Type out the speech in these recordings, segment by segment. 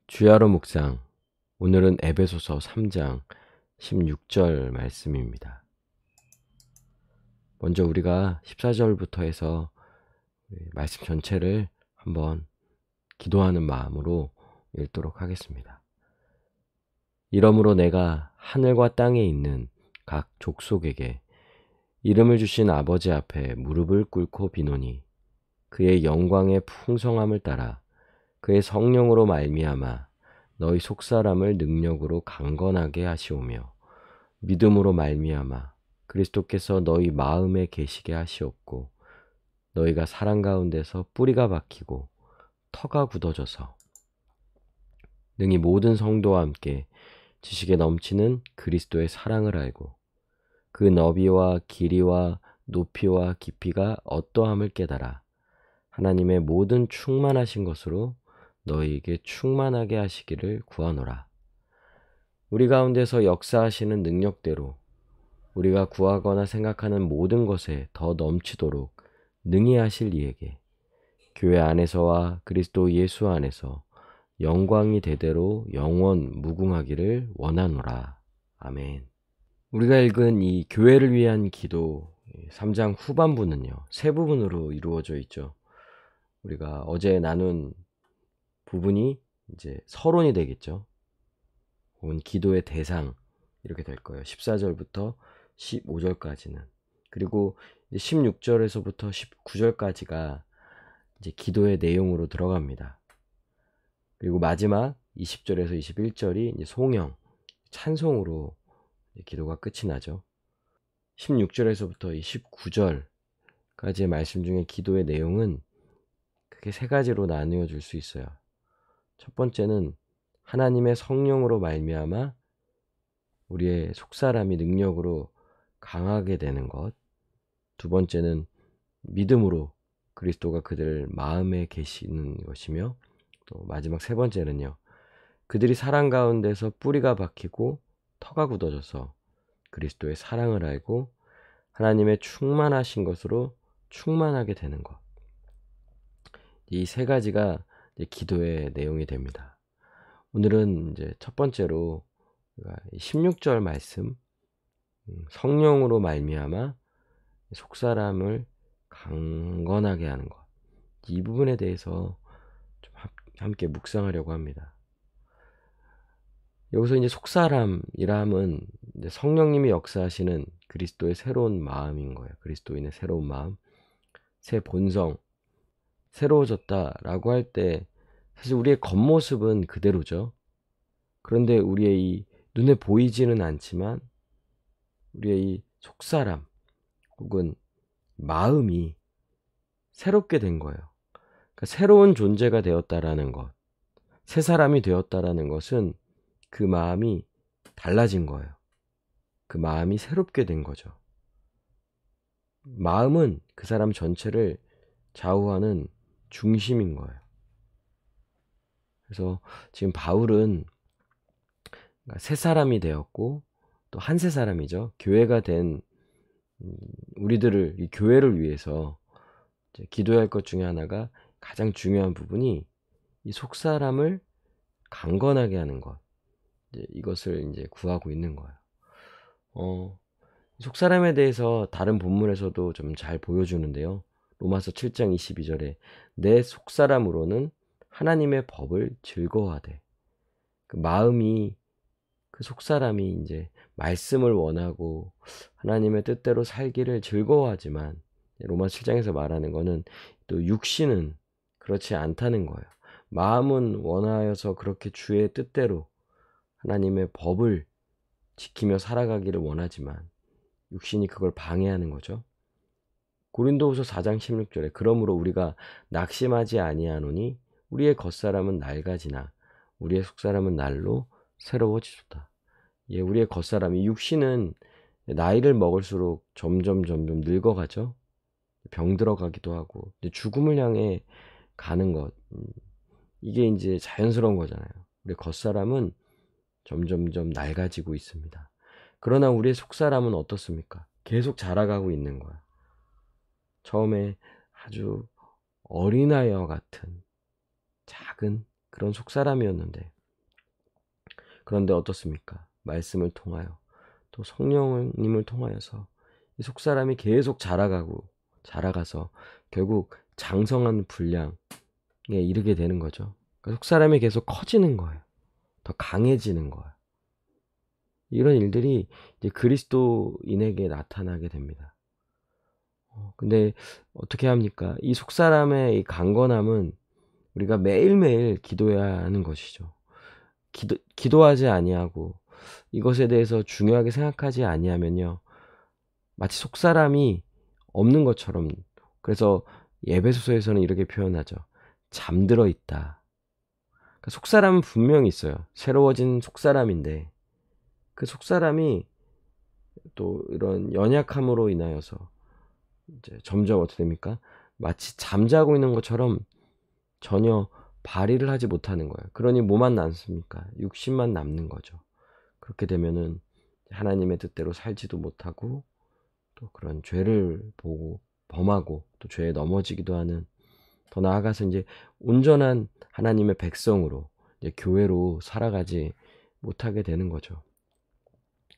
주야로 묵상. 오늘은 에베소서 3장 16절 말씀입니다. 먼저 우리가 14절부터 해서 말씀 전체를 한번 기도하는 마음으로 읽도록 하겠습니다. 이러므로 내가 하늘과 땅에 있는 각 족속에게 이름을 주신 아버지 앞에 무릎을 꿇고 비노니 그의 영광의 풍성함을 따라 그의 성령으로 말미암아 너희 속사람을 능력으로 강건하게 하시오며 믿음으로 말미암아 그리스도께서 너희 마음에 계시게 하시옵고 너희가 사랑 가운데서 뿌리가 박히고 터가 굳어져서 능히 모든 성도와 함께 지식에 넘치는 그리스도의 사랑을 알고 그 너비와 길이와 높이와 깊이가 어떠함을 깨달아 하나님의 모든 충만하신 것으로 너희에게 충만하게 하시기를 구하노라. 우리 가운데서 역사하시는 능력대로 우리가 구하거나 생각하는 모든 것에 더 넘치도록 능히 하실 이에게 교회 안에서와 그리스도 예수 안에서 영광이 대대로 영원 무궁하기를 원하노라. 아멘. 우리가 읽은 이 교회를 위한 기도 3장 후반부는요, 세 부분으로 이루어져 있죠. 우리가 어제 나눈 부분이 이제 서론이 되겠죠. 혹은 기도의 대상 이렇게 될 거예요. 14절부터 15절까지는. 그리고 16절에서부터 19절까지가 이제 기도의 내용으로 들어갑니다. 그리고 마지막 20절에서 21절이 이제 송영, 찬송으로 기도가 끝이 나죠. 16절에서부터 19절까지의 말씀 중에 기도의 내용은 크게 세 가지로 나누어 줄 수 있어요. 첫 번째는 하나님의 성령으로 말미암아 우리의 속사람이 능력으로 강하게 되는 것. 두 번째는 믿음으로 그리스도가 그들 마음에 계시는 것이며, 또 마지막 세 번째는요, 그들이 사랑 가운데서 뿌리가 박히고 터가 굳어져서 그리스도의 사랑을 알고 하나님의 충만하신 것으로 충만하게 되는 것. 이 세 가지가 기도의 내용이 됩니다. 오늘은 이제 첫 번째로 16절 말씀, 성령으로 말미암아 속사람을 강건하게 하는 것, 이 부분에 대해서 좀 함께 묵상하려고 합니다. 여기서 이제 속사람이라 함은 이제 성령님이 역사하시는 그리스도의 새로운 마음인 거예요. 그리스도인의 새로운 마음, 새 본성, 새로워졌다라고 할 때 사실 우리의 겉모습은 그대로죠. 그런데 우리의 이 눈에 보이지는 않지만 우리의 이 속사람 혹은 마음이 새롭게 된 거예요. 그러니까 새로운 존재가 되었다라는 것, 새 사람이 되었다라는 것은 그 마음이 달라진 거예요. 그 마음이 새롭게 된 거죠. 마음은 그 사람 전체를 좌우하는 중심인 거예요. 그래서 지금 바울은 새 사람이 되었고 또 한 새 사람이죠. 교회가 된 우리들을, 이 교회를 위해서 기도해야 할 것 중에 하나가, 가장 중요한 부분이 이 속사람을 강건하게 하는 것, 이것을 이제 구하고 있는 거예요. 속사람에 대해서 다른 본문에서도 좀 잘 보여주는데요. 로마서 7장 22절에 내 속사람으로는 하나님의 법을 즐거워하되, 그 마음이, 그 속사람이 이제 말씀을 원하고 하나님의 뜻대로 살기를 즐거워하지만, 로마서 7장에서 말하는 거는 또 육신은 그렇지 않다는 거예요. 마음은 원하여서 그렇게 주의 뜻대로 하나님의 법을 지키며 살아가기를 원하지만 육신이 그걸 방해하는 거죠. 고린도후서 4장 16절에 그러므로 우리가 낙심하지 아니하노니 우리의 겉사람은 낡아지나 우리의 속사람은 날로 새로워지도다. 예, 우리의 겉사람이, 육신은 나이를 먹을수록 점점 늙어가죠. 병들어가기도 하고 죽음을 향해 가는 것, 이게 이제 자연스러운 거잖아요. 우리 겉사람은 점점 낡아지고 있습니다. 그러나 우리의 속사람은 어떻습니까? 계속 자라가고 있는 거야. 처음에 아주 어린아이와 같은 작은 그런 속사람이었는데 그런데 어떻습니까? 말씀을 통하여 또 성령님을 통하여서 이 속사람이 계속 자라가서 결국 장성한 분량에 이르게 되는 거죠. 그러니까 속사람이 계속 커지는 거예요. 더 강해지는 거예요. 이런 일들이 이제 그리스도인에게 나타나게 됩니다. 근데 어떻게 합니까? 이 속사람의 이 강건함은 우리가 매일매일 기도해야 하는 것이죠. 기도하지 아니하고 이것에 대해서 중요하게 생각하지 아니하면요, 마치 속사람이 없는 것처럼. 그래서 에베소서에서는 이렇게 표현하죠. 잠들어 있다. 그러니까 속사람은 분명히 있어요. 새로워진 속사람인데 그 속사람이 또 이런 연약함으로 인하여서 이제 점점 어떻게 됩니까? 마치 잠자고 있는 것처럼 전혀 발휘를 하지 못하는 거예요. 그러니 뭐만 남습니까? 육신만 남는 거죠. 그렇게 되면은 하나님의 뜻대로 살지도 못하고 또 그런 죄를 보고 범하고 또 죄에 넘어지기도 하는, 더 나아가서 이제 온전한 하나님의 백성으로 이제 교회로 살아가지 못하게 되는 거죠.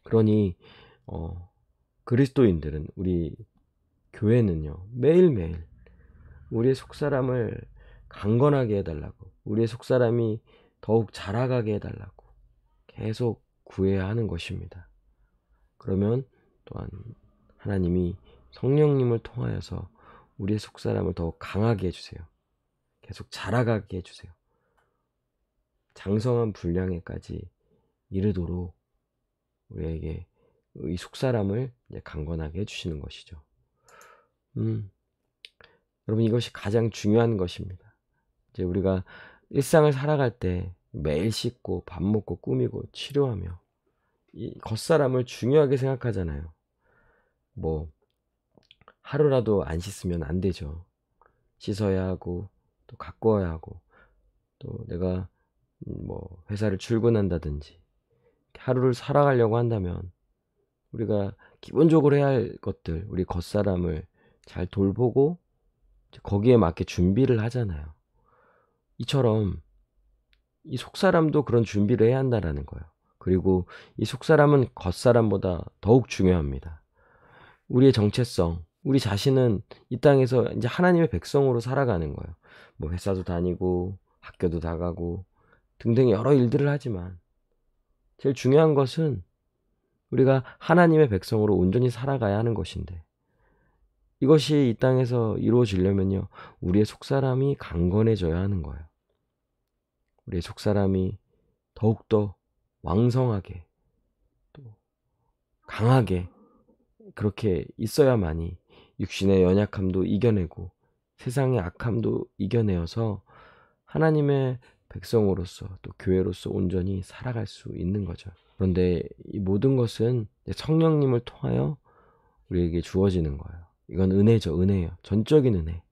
그러니 그리스도인들은, 우리 교회는요, 매일매일 우리의 속사람을 강건하게 해달라고, 우리의 속사람이 더욱 자라가게 해달라고 계속 구해야 하는 것입니다. 그러면 또한 하나님이 성령님을 통하여서 우리의 속사람을 더욱 강하게 해주세요. 계속 자라가게 해주세요. 장성한 분량에까지 이르도록 우리에게 이 속사람을 이제 강건하게 해주시는 것이죠. 여러분, 이것이 가장 중요한 것입니다. 이제 우리가 일상을 살아갈 때 매일 씻고 밥 먹고 꾸미고 치료하며 이 겉사람을 중요하게 생각하잖아요. 뭐 하루라도 안 씻으면 안 되죠. 씻어야 하고 또 가꿔야 하고, 또 내가 뭐 회사를 출근한다든지 하루를 살아가려고 한다면 우리가 기본적으로 해야 할 것들, 우리 겉사람을 잘 돌보고 거기에 맞게 준비를 하잖아요. 이처럼 이 속사람도 그런 준비를 해야 한다라는 거예요. 그리고 이 속사람은 겉사람보다 더욱 중요합니다. 우리의 정체성, 우리 자신은 이 땅에서 이제 하나님의 백성으로 살아가는 거예요. 뭐 회사도 다니고 학교도 나가고 등등 여러 일들을 하지만 제일 중요한 것은 우리가 하나님의 백성으로 온전히 살아가야 하는 것인데, 이것이 이 땅에서 이루어지려면요, 우리의 속사람이 강건해져야 하는 거예요. 우리의 속사람이 더욱더 왕성하게 또 강하게 그렇게 있어야만이 육신의 연약함도 이겨내고 세상의 악함도 이겨내어서 하나님의 백성으로서 또 교회로서 온전히 살아갈 수 있는 거죠. 그런데 이 모든 것은 성령님을 통하여 우리에게 주어지는 거예요. 이건 은혜죠. 은혜예요. 전적인 은혜.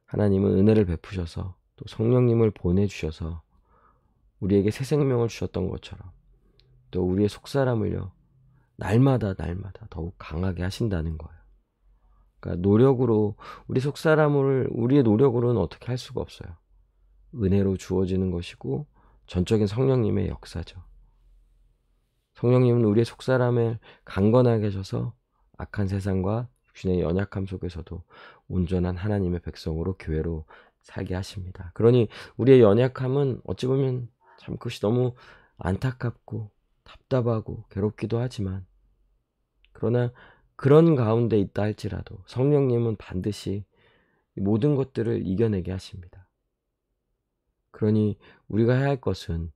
하나님은 은혜를 베푸셔서 또 성령님을 보내주셔서 우리에게 새 생명을 주셨던 것처럼 또 우리의 속사람을요, 날마다 더욱 강하게 하신다는 거예요. 그러니까 노력으로, 우리의 노력으로는 어떻게 할 수가 없어요. 은혜로 주어지는 것이고 전적인 성령님의 역사죠. 성령님은 우리의 속사람을 강건하게 하셔서 악한 세상과 육신의 연약함 속에서도 온전한 하나님의 백성으로 교회로 살게 하십니다. 그러니 우리의 연약함은 어찌 보면 참 그것이 너무 안타깝고 답답하고 괴롭기도 하지만, 그러나 그런 가운데 있다 할지라도 성령님은 반드시 모든 것들을 이겨내게 하십니다. 그러니 우리가 해야 할 것은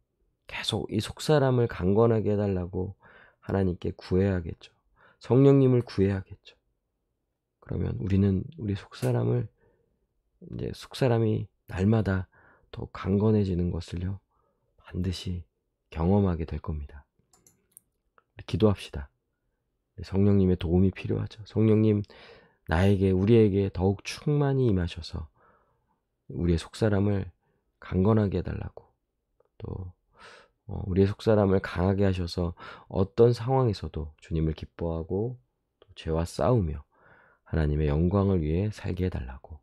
계속 이 속사람을 강건하게 해달라고 하나님께 구해야겠죠. 성령님을 구해야겠죠. 그러면 우리는 우리 속사람을, 이제 속사람이 날마다 더 강건해지는 것을요, 반드시 경험하게 될 겁니다. 우리 기도합시다. 성령님의 도움이 필요하죠. 성령님, 우리에게 더욱 충만히 임하셔서 우리의 속사람을 강건하게 해달라고, 또 우리의 속사람을 강하게 하셔서 어떤 상황에서도 주님을 기뻐하고 또 죄와 싸우며 하나님의 영광을 위해 살게 해달라고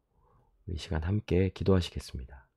이 시간 함께 기도하시겠습니다.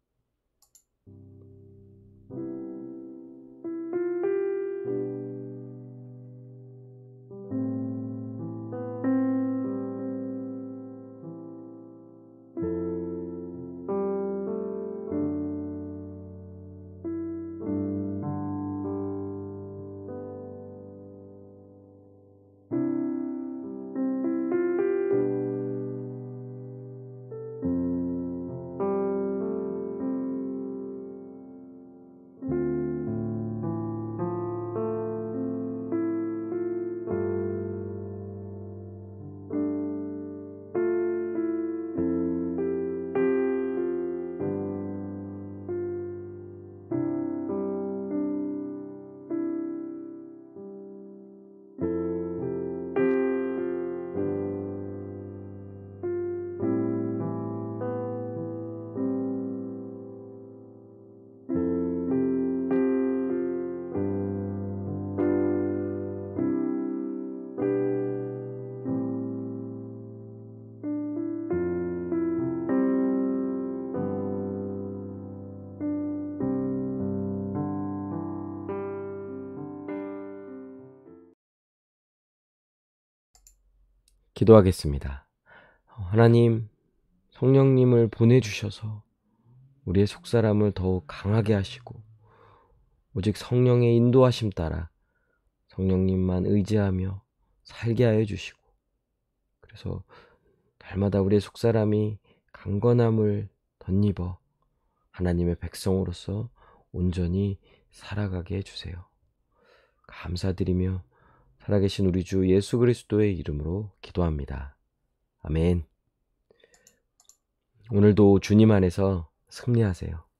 기도하겠습니다. 하나님, 성령님을 보내주셔서 우리의 속사람을 더욱 강하게 하시고 오직 성령의 인도하심 따라 성령님만 의지하며 살게 하여 주시고, 그래서 날마다 우리의 속사람이 강건함을 덧입어 하나님의 백성으로서 온전히 살아가게 해주세요. 감사드리며 살아계신 우리 주 예수 그리스도의 이름으로 기도합니다. 아멘. 오늘도 주님 안에서 승리하세요.